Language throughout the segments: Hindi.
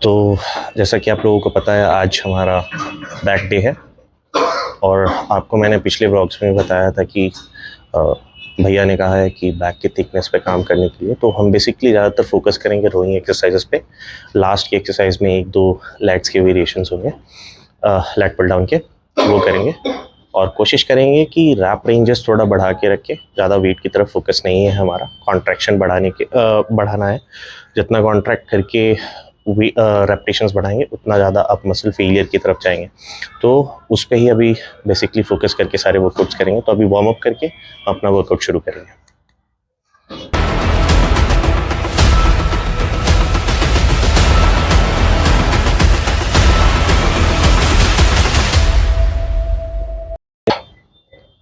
तो जैसा कि आप लोगों को पता है आज हमारा बैक डे है और आपको मैंने पिछले व्लॉग्स में बताया था कि भैया ने कहा है कि बैक की थिकनेस पे काम करने के लिए तो हम बेसिकली ज़्यादातर फोकस करेंगे रोइंग एक्सरसाइजेस पे। लास्ट की एक्सरसाइज में एक दो लैट्स के वेरिएशंस होंगे, लैट पुल डाउन के, वो करेंगे और कोशिश करेंगे कि रैप रेंजेस थोड़ा बढ़ा के रखें। ज़्यादा वेट की तरफ फोकस नहीं है हमारा, कॉन्ट्रैक्शन बढ़ाना है। जितना कॉन्ट्रैक्ट करके रेपिटेशंस बढ़ाएंगे उतना ज़्यादा आप मसल फेलियर की तरफ जाएंगे। तो उस पर ही अभी बेसिकली फोकस करके सारे वर्कआउट्स करेंगे। तो अभी वार्म अप करके अपना वर्कआउट शुरू करेंगे।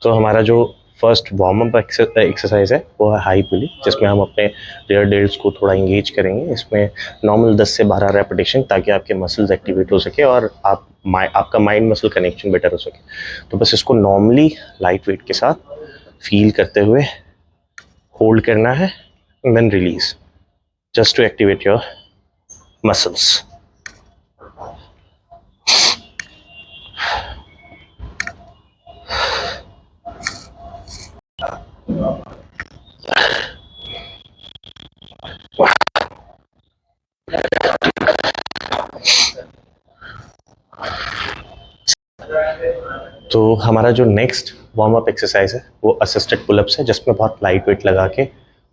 तो हमारा जो फर्स्ट वार्म अप एक्सरसाइज है वो है हाई पुली, जिसमें हम अपने रेयर डेल्ट्स को थोड़ा इंगेज करेंगे। इसमें नॉर्मल 10 से 12 रेपिटेशन, ताकि आपके मसल्स एक्टिवेट हो सके और आपका माइंड मसल कनेक्शन बेटर हो सके। तो बस इसको नॉर्मली लाइट वेट के साथ फील करते हुए होल्ड करना है, then release, just to activate your muscles. तो हमारा जो नेक्स्ट वार्म अप एक्सरसाइज है वो असिस्टेड पुलअप्स है, जिसमें बहुत लाइट वेट लगा के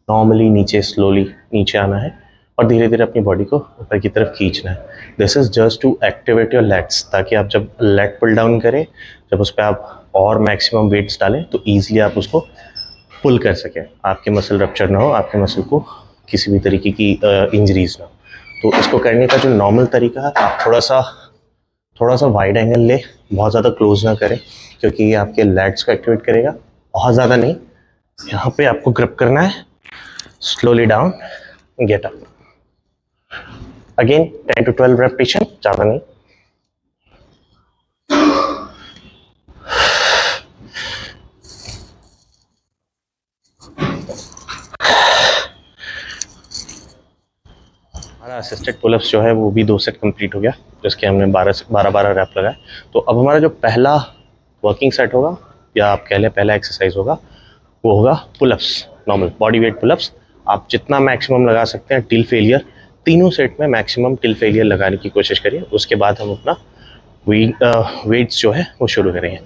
नॉर्मली नीचे स्लोली नीचे आना है और धीरे धीरे अपनी बॉडी को ऊपर की तरफ खींचना है। This is just to activate your lats, ताकि आप जब लेट पुल डाउन करें, जब उस पर आप और मैक्सिमम वेट्स डालें तो ईजिली आप उसको पुल कर सकें, आपके मसल रप्चर ना हो, आपके मसल को किसी भी तरीके की इंजरीज ना हो। तो इसको करने का जो नॉर्मल तरीका है, आप थोड़ा सा वाइड एंगल ले, बहुत ज़्यादा क्लोज ना करें, क्योंकि ये आपके लैट्स को एक्टिवेट करेगा। बहुत ज़्यादा नहीं, यहाँ पे आपको ग्रिप करना है, slowly down, get up. Again 10 to 12 repetition, ज़्यादा नहीं। हमारा असिस्टेड पुलअप्स जो है वो भी 2 सेट कंप्लीट हो गया, जिसके हमने 12 रैप लगाए। तो अब हमारा जो पहला वर्किंग सेट होगा, या आप कह लें पहला एक्सरसाइज होगा, वो होगा pullups, normal body weight pullups. आप जितना मैक्सिमम लगा सकते हैं टिल फेलियर, तीनों सेट में मैक्सिमम टिल फेलियर लगाने की कोशिश करिए। उसके बाद हम अपना वेट्स जो है वो शुरू करेंगे,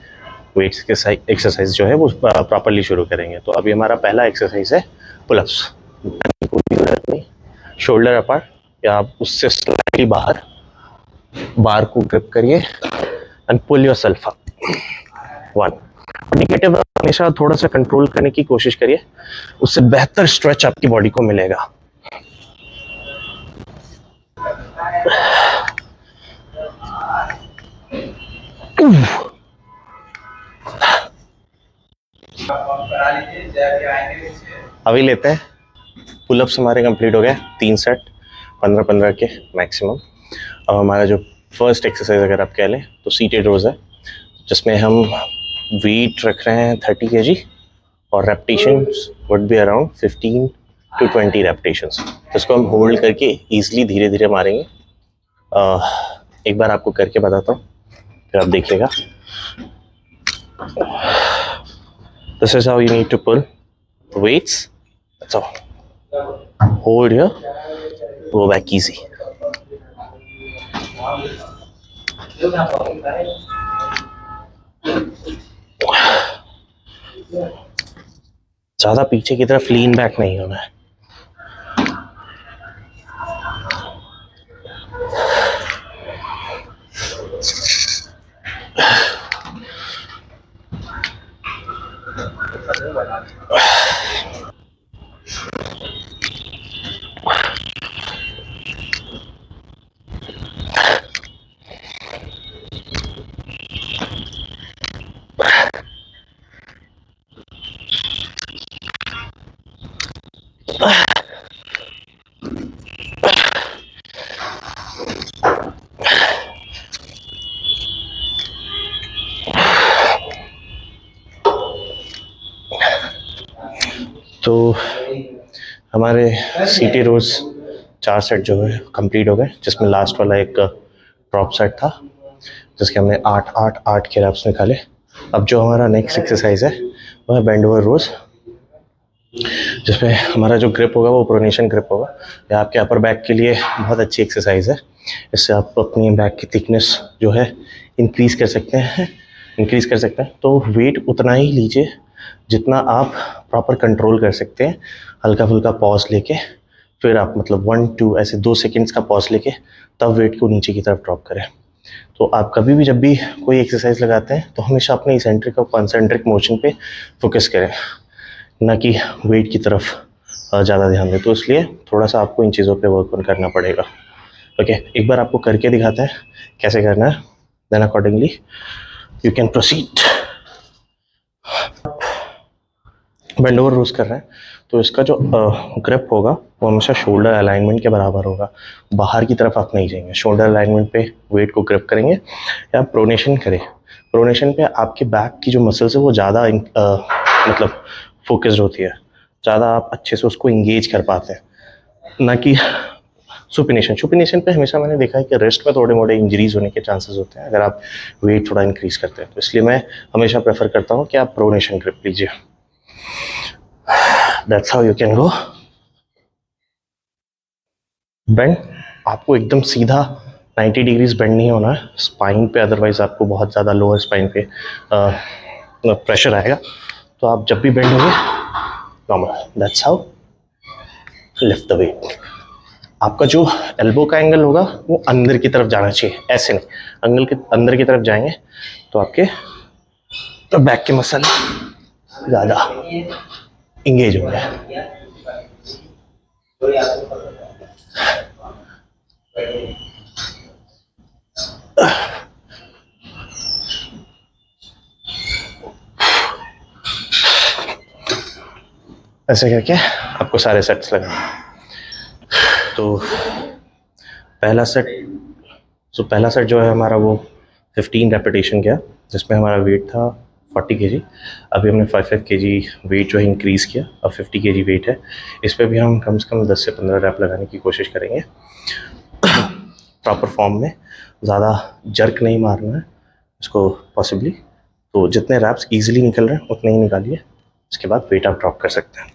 वेट्स के एक्सरसाइज जो है वो प्रॉपरली शुरू करेंगे। तो अभी हमारा पहला एक्सरसाइज है पुलअप्स। शोल्डर अपार्ट या आप उससे स्लाइटली बाहर, बार को ग्रिप करिए and pull yourself up. 1। Indicative हमेशा थोड़ा सा कंट्रोल करने की कोशिश करिए, उससे बेहतर स्ट्रेच आपकी बॉडी को मिलेगा। अभी लेते हैं पुलअप्स, हमारे कंप्लीट हो गए 3 सेट 15-15 के मैक्सिमम। अब हमारा जो फर्स्ट एक्सरसाइज अगर आप कह लें तो सीटेड रोज है, जिसमें हम वेट रख रहे हैं 30 kg और repetitions would be around 15 to 20 repetitions. तो इसको हम होल्ड करके ईजिली धीरे धीरे मारेंगे। एक बार आपको करके बताता हूँ, फिर आप देखिएगा। This is how you need to pull weights. That's all. Hold here, go back easy. ज़्यादा पीछे की तरफ लीन बैक नहीं होना है। तो हमारे सीटी रोज 4 सेट जो है कंप्लीट हो गए, जिसमें लास्ट वाला एक ड्रॉप सेट था जिसके हमने 8 के रैप्स निकाले। अब जो हमारा नेक्स्ट एक्सरसाइज है वो है बेंड ओवर रोज, जिसमें हमारा जो ग्रिप होगा वो प्रोनेशन ग्रिप होगा। यह आपके अपर बैक के लिए बहुत अच्छी एक्सरसाइज है। इससे आप अपनी बैक की थिकनेस जो है इंक्रीज़ कर सकते हैं। तो वेट उतना ही लीजिए जितना आप प्रॉपर कंट्रोल कर सकते हैं। हल्का फुल्का पॉज लेके फिर आप मतलब 1-2 ऐसे 2 सेकेंड्स का पॉज लेके तब वेट को नीचे की तरफ ड्रॉप करें। तो आप कभी भी जब भी कोई एक्सरसाइज लगाते हैं तो हमेशा अपने इसेंट्रिक और कॉन्सेंट्रिक मोशन पे फोकस करें, ना कि वेट की तरफ ज़्यादा ध्यान दें। तो इसलिए थोड़ा सा आपको इन चीज़ों पे वर्क ऑन करना पड़ेगा। ओके, एक बार आपको करके दिखाते हैं कैसे करना है, then accordingly you can proceed. Bend over rows कर रहे हैं तो इसका जो ग्रिप होगा वो हमेशा शोल्डर अलाइनमेंट के बराबर होगा। बाहर की तरफ आप नहीं जाएंगे, शोल्डर अलाइनमेंट पे वेट को ग्रिप करेंगे या प्रोनेशन करें। प्रोनेशन पे आपके बैक की जो मसल्स है वो ज़्यादा मतलब फोकस्ड होती है, ज़्यादा आप अच्छे से उसको इंगेज कर पाते हैं, ना कि सुपिनेशन पे हमेशा मैंने देखा है कि रिस्ट में थोड़े मोटे इंजरीज होने के चांसेस होते हैं अगर आप वेट थोड़ा इंक्रीज करते हैं। तो इसलिए मैं हमेशा प्रेफर करता हूँ कि आप प्रोनेशन ग्रिप लीजिए। That's how you can go. Bend आपको एकदम सीधा 90 डिग्रीज बेंड नहीं होना है स्पाइन पे, अदरवाइज आपको बहुत ज़्यादा लोअर स्पाइन पे प्रेशर आएगा। तो आप जब भी बेंड होंगे normal, that's how lift the weight. आपका जो एल्बो का एंगल होगा वो अंदर की तरफ जाना चाहिए, ऐसे नहीं। एंगल के अंदर की तरफ जाएंगे तो आपके बैक के मसल ज़्यादा इंगेज होंगे। ऐसे करके आपको सारे सेट्स लगाना। तो पहला सेट जो है हमारा वो 15 रेपिटेशन गया, जिसमें हमारा वेट था 40 kg। अभी हमने 5 kg वेट जो है इंक्रीज़ किया, अब 50 kg वेट है। इस पर भी हम कम से कम 10 से 15 रैप लगाने की कोशिश करेंगे प्रॉपर फॉर्म में। ज़्यादा जर्क नहीं मारना है इसको पॉसिबली। तो जितने रैप्स ईजिली निकल रहे हैं उतने ही निकालिए, उसके बाद वेट आप ड्रॉप कर सकते हैं।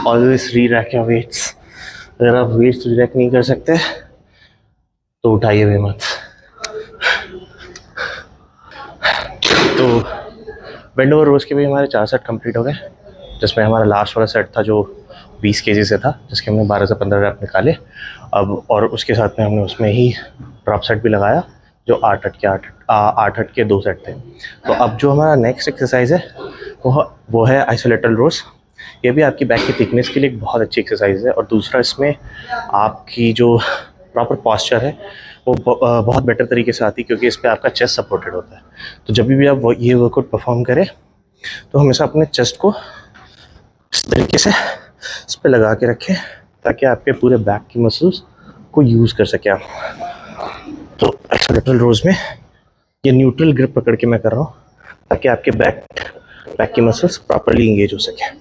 ऑलवेज री रैक योर वेट्स। अगर आप वेट्स री रैक नहीं कर सकते तो उठाइए भी मत। तो बेंड ओवर रोज के भी हमारे 4 सेट कंप्लीट हो गए, जिसमें हमारा लास्ट वाला सेट था जो 20 kg से था, जिसके हमने 12 से 15 रैप निकाले। अब और उसके साथ में हमने उसमें ही ड्रॉप सेट भी लगाया जो 8 के 2 सेट थे। तो अब जो हमारा नेक्स्ट एक्सरसाइज है वो है आइसोलेटरल रोज। ये भी आपकी बैक की थिकनेस के लिए एक बहुत अच्छी एक्सरसाइज है, और दूसरा इसमें आपकी जो प्रॉपर पॉस्चर है वो बहुत बेटर तरीके से आती है, क्योंकि इस पर आपका चेस्ट सपोर्टेड होता है। तो जब भी आप ये वर्कआउट परफॉर्म करें तो हमेशा अपने चेस्ट को इस तरीके से इस पर लगा के रखें, ताकि आपके पूरे बैक की मसल्स को यूज़ कर सकें आप। तो आइसोलेटरल रोज में ये न्यूट्रल ग्रिप पकड़ के मैं कर रहा हूँ, ताकि आपके बैक की मसल्स प्रॉपरली इंगेज हो सके।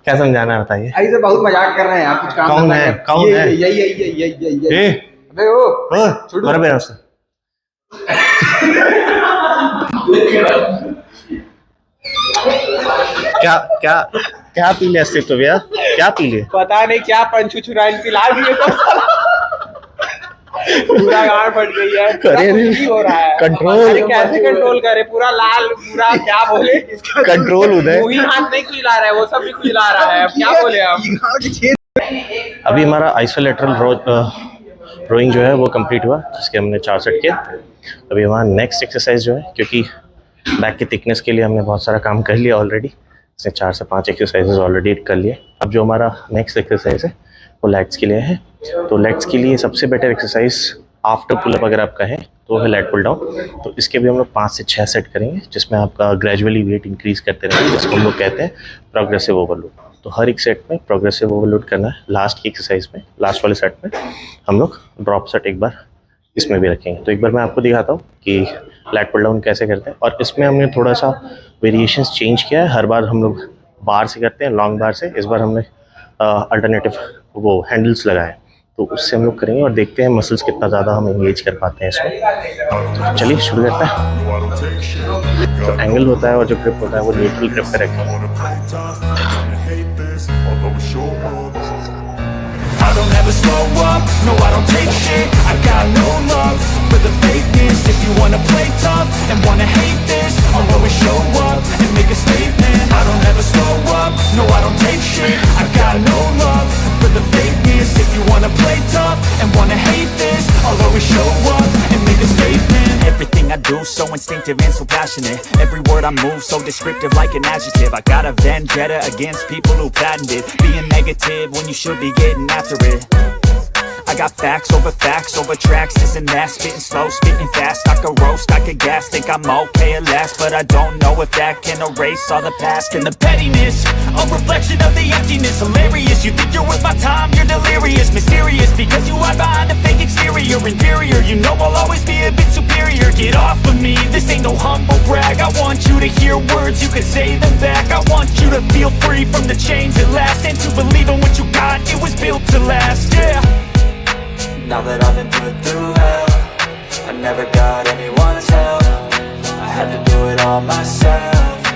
क्या समझाना है बताइए। ऐसे बहुत मजाक कर रहे हैं आप, कुछ काम कौन है? कौन है? यही। ए अबे ओ छोड़ो। बराबर है उससे। क्या क्या क्या पी लिया स्टिप तो भैया, क्या पी लिए? पता नहीं क्या पंचुचुराइन पिला दिए सब। पूरा गाड़ फट गई है, अरे हो रहा है। कंट्रोल, अरे कैसे कंट्रोल करे, पूरा लाल, पूरा क्या बोले, कंट्रोल उदय। वही हाथ नहीं खुजला रहा है, वो सब भी खुजला रहा है, अब क्या बोले हम। अभी हमारा आइसोलेटरल रोइंग जो है वो कंप्लीट हुआ, जिसके हमने 4 सेट किया। अभी हमारा नेक्स्ट एक्सरसाइज जो है, क्योंकि बैक की थिकनेस के लिए हमने बहुत सारा काम कर लिया ऑलरेडी, इसने 4 से 5 एक्सरसाइजेज ऑलरेडी कर लिए। अब जो हमारा नेक्स्ट एक्सरसाइज है वो लेग्स के लिए है। तो लेग्स के लिए सबसे बेटर एक्सरसाइज आफ्टर पुलअप अगर आप कहें तो है लेग पुल डाउन। तो इसके भी हम लोग 5 से 6 सेट करेंगे, जिसमें आपका ग्रेजुअली वेट इंक्रीज करते रहेंगे, जिसको हम लोग कहते हैं प्रोग्रेसिव ओवरलोड। तो हर एक सेट में प्रोग्रेसिव ओवरलोड करना है। लास्ट की एक्सरसाइज में, लास्ट वाले सेट में हम लोग ड्रॉप सेट एक बार इसमें भी रखेंगे। तो एक बार मैं आपको दिखाता हूँ कि लेग पुल डाउन कैसे करते हैं। और इसमें हमने थोड़ा सा वेरिएशंस चेंज किया है। हर बार हम लोग बार से करते हैं, लॉन्ग बार से। इस बार हमने अल्टरनेटिव वो हैंडल्स लगाए, तो उससे हम लोग करेंगे और देखते हैं मसल्स कितना ज़्यादा हम एंगेज कर पाते हैं इसमें। तो चलिए शुरू करते हैं। जो एंगल होता है और जो ग्रिप होता है वो न्यूट्रल ग्रिप पे रखेंगे। I don't ever slow up, no I don't take shit. I got no love for the fakeness. If you wanna play tough and wanna hate this, I'll always show up and make a statement. I don't ever slow up, no I don't take shit. I got no love for the fakeness. If you wanna play tough and wanna hate this, I'll always show up and make a statement. Everything I do so instinctive and so passionate. Every word I move so descriptive like an adjective. I got a vendetta against people who patented being negative when you should be getting after it. I got facts over tracks, this and that. Spitting slow, spitting fast, I could roast, I could gas. Think I'm okay at last, but I don't know if that can erase all the past. And the pettiness, a reflection of the emptiness. Hilarious, you think you're worth my time, you're delirious. Mysterious, because you hide behind a fake exterior. Inferior, you know I'll always be a bit superior. Get off of me, this ain't no humble brag. I want you to hear words, you can say them back. I want you to feel free from the chains that last, and to believe in what you got, it was built to last, yeah. Now that I've been put through hell, I never got anyone's help. I had to do it all myself.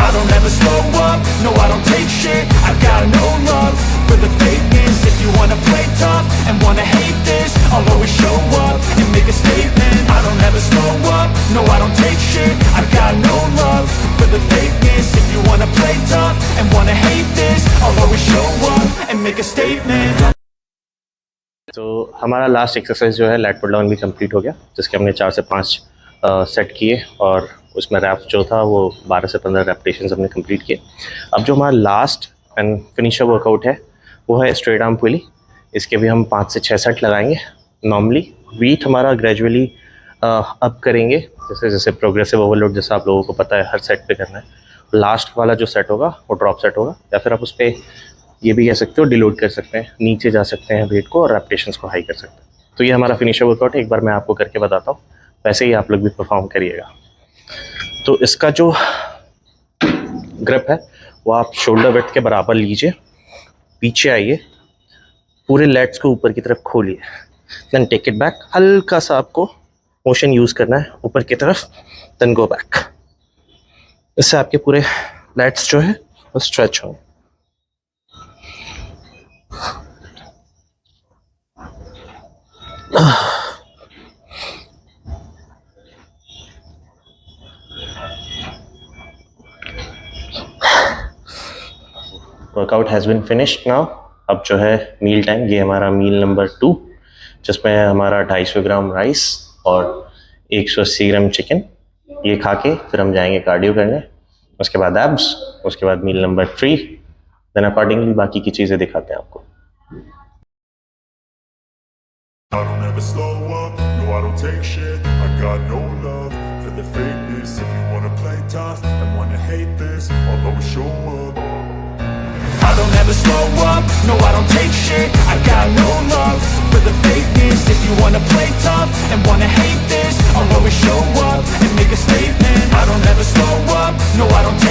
I don't ever slow up, no I don't take shit. I got no love for the fakeness. If you wanna play tough and wanna hate this, I'll always show up and make a statement. I don't ever slow up, no I don't take shit. I got no love for the fakeness. If you wanna play tough and wanna hate this, I'll always show up and make a statement. तो हमारा लास्ट एक्सरसाइज जो है लेग पुल डाउन भी कंप्लीट हो गया, जिसके हमने 4 से 5 सेट किए और उसमें रैप्स जो था वो 12 से 15 रेपिटेशंस हमने कंप्लीट किए। अब जो हमारा लास्ट एंड फिनिशर वर्कआउट है वो है स्ट्रेट आर्म पुली। इसके भी हम 5 से 6 सेट लगाएंगे। नॉर्मली वेट हमारा ग्रेजुअली अप करेंगे, जैसे जैसे प्रोग्रेसिव ओवरलोड जैसा आप लोगों को पता है हर सेट पे करना है। लास्ट वाला जो सेट होगा वो ड्रॉप सेट होगा, या फिर आप उस पर ये भी कह सकते हो डिलोड कर सकते हैं, नीचे जा सकते हैं वेट को और रेपिटेशंस को हाई कर सकते हैं। तो ये हमारा फिनिशर वर्कआउट है। एक बार मैं आपको करके बताता हूँ, वैसे ही आप लोग भी परफॉर्म करिएगा। तो इसका जो ग्रिप है वो आप शोल्डर विड्थ के बराबर लीजिए, पीछे आइए, पूरे लेग्स को ऊपर की तरफ खोलिए, देन टेक इट बैक। हल्का सा आपको मोशन यूज़ करना है ऊपर की तरफ, देन गो बैक। इससे आपके पूरे लेग्स जो है वो स्ट्रेच होंगे। Workout has been finished now. अब जो है मील टाइम, ये हमारा मील नंबर 2, जिसमें है हमारा 250 ग्राम राइस और 180 ग्राम चिकन। ये खा के फिर हम जाएंगे कार्डियो करने, उसके बाद एब्स, उसके बाद मील नंबर 3, देन अकॉर्डिंगली बाकी की चीज़ें दिखाते हैं आपको। I don't ever slow up, no I don't take shit. I got no love for the fakeness. If you wanna play tough and wanna hate this, I'll always show up. I don't ever slow up, no I don't take shit. I got no love for the fakeness. If you wanna play tough and wanna hate this, I'll always show up and make a statement. I don't ever slow up, no I don't take